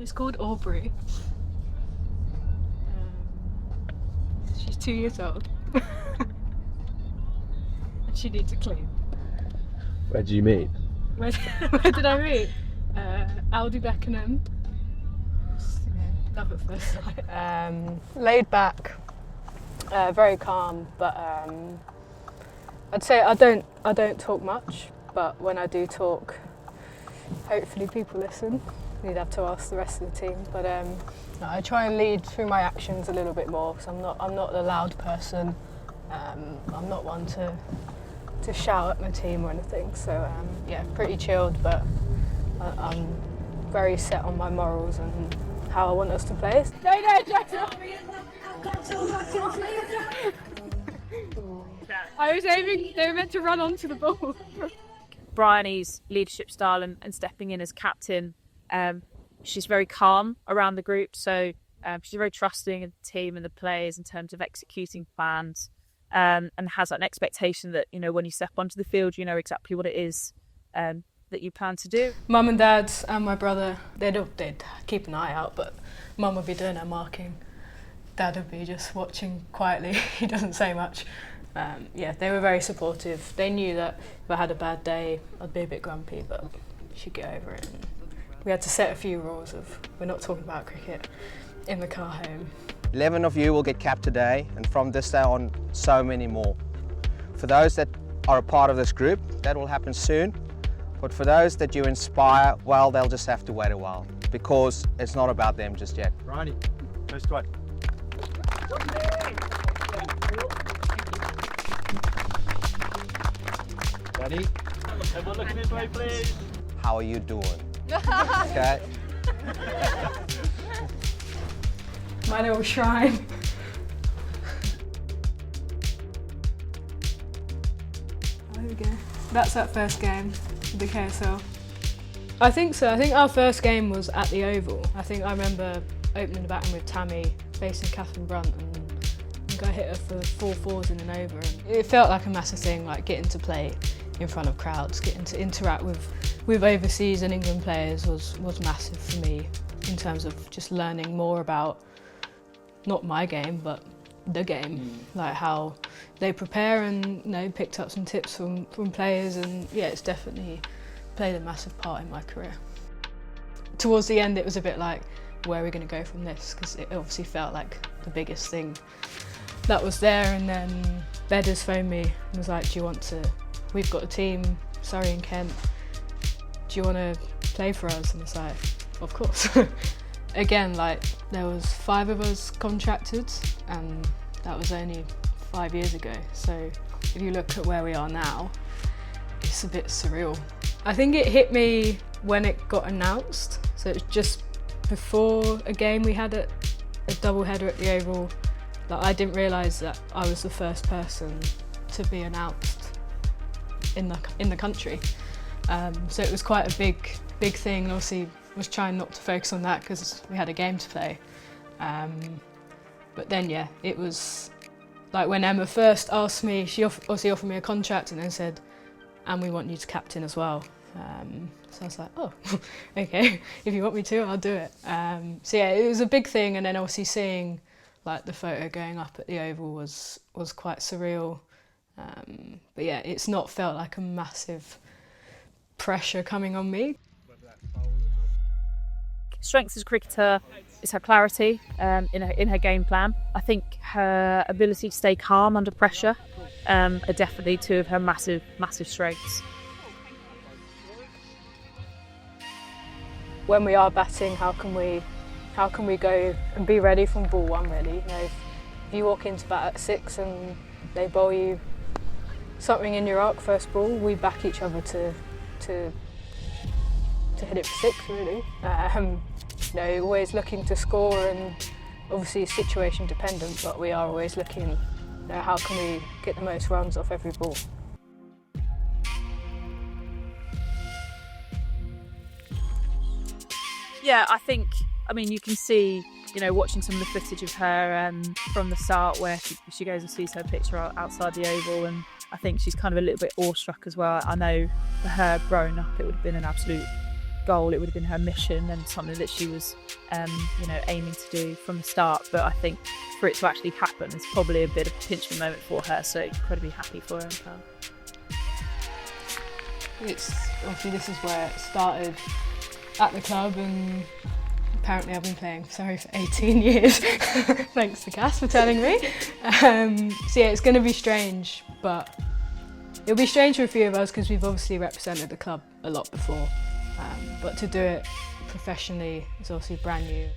It's called Aubrey. She's 2 years old. And she needs a clean. Where did you meet? Where did I meet? Aldi Beckenham. Love at first sight. Laid back, very calm, but I'd say I don't talk much, but when I do talk, hopefully people listen. You'd have to ask the rest of the team, but I try and lead through my actions a little bit more, because I'm not a loud person. I'm not one to shout at my team or anything. So yeah, pretty chilled, but I'm very set on my morals and how I want us to play. No, Jackson! I was aiming. They were meant to run onto the ball. Bryony's leadership style and stepping in as captain. She's very calm around the group, so she's very trusting of the team and the players in terms of executing plans, and has an expectation that, you know, when you step onto the field, you know exactly what it is that you plan to do. Mum and Dad and my brother, they'd keep an eye out, but Mum would be doing her marking. Dad would be just watching quietly. He doesn't say much. Yeah, they were very supportive. They knew that if I had a bad day, I'd be a bit grumpy, but she'd get over it. And we had to set a few rules of, we're not talking about cricket in the car home. 11 of you will get capped today, and from this day on, so many more. For those that are a part of this group, that will happen soon. But for those that you inspire, well, they'll just have to wait a while, because it's not about them just yet. Bryony, first one. Ready? Everyone looking this way, please. How are you doing? Okay. My little shrine. There we go. That's that first game, the KSL. I think so. I think our first game was at the Oval. I think I remember opening the batting with Tammy facing Catherine Brunt, and I think I hit her for 4 fours in an over. And it felt like a massive thing, like getting to play in front of crowds, getting to interact with overseas and England players was massive for me in terms of just learning more about not my game but the game, like how they prepare, and, you know, picked up some tips from players, and yeah, it's definitely played a massive part in my career. Towards the end it was a bit like, where are we going to go from this, because it obviously felt like the biggest thing that was there. And then Bedders phoned me and was like, we've got a team, Surrey and Kent, do you want to play for us? And it's like, of course. Again, like, there was 5 of us contracted, and that was only 5 years ago. So if you look at where we are now, it's a bit surreal. I think it hit me when it got announced. So it was just before a game we had a double-header at the Oval, that I didn't realise that I was the first person to be announced in the country. So it was quite a big thing, and obviously was trying not to focus on that because we had a game to play. But then, yeah, it was like when Emma first asked me, she obviously offered me a contract and then said, and we want you to captain as well. So I was like, oh, okay, if you want me to, I'll do it. So yeah, it was a big thing, and then obviously seeing like the photo going up at the Oval was quite surreal. But yeah, it's not felt like a massive pressure coming on me. Strength as a cricketer is her clarity in her game plan. I think her ability to stay calm under pressure are definitely 2 of her massive strengths. When we are batting, how can we go and be ready from ball 1, really? You know, if you walk into bat at 6 and they bowl you something in your arc first ball, we back each other to hit it for 6, really. You know, always looking to score, and obviously situation dependent, but we are always looking, you know, how can we get the most runs off every ball. Yeah, I mean, you can see, you know, watching some of the footage of her from the start, where she goes and sees her picture outside the Oval, and I think she's kind of a little bit awestruck as well. I know for her growing up, it would have been an absolute goal. It would have been her mission and something that she was, aiming to do from the start. But I think for it to actually happen, it's probably a bit of a pinch me moment for her. So incredibly happy for her. It's obviously this is where it started at the club, and apparently I've been playing Surrey for 18 years. Thanks to Cass for telling me. So yeah, it's going to be strange, but it'll be strange for a few of us because we've obviously represented the club a lot before. But to do it professionally is obviously brand new.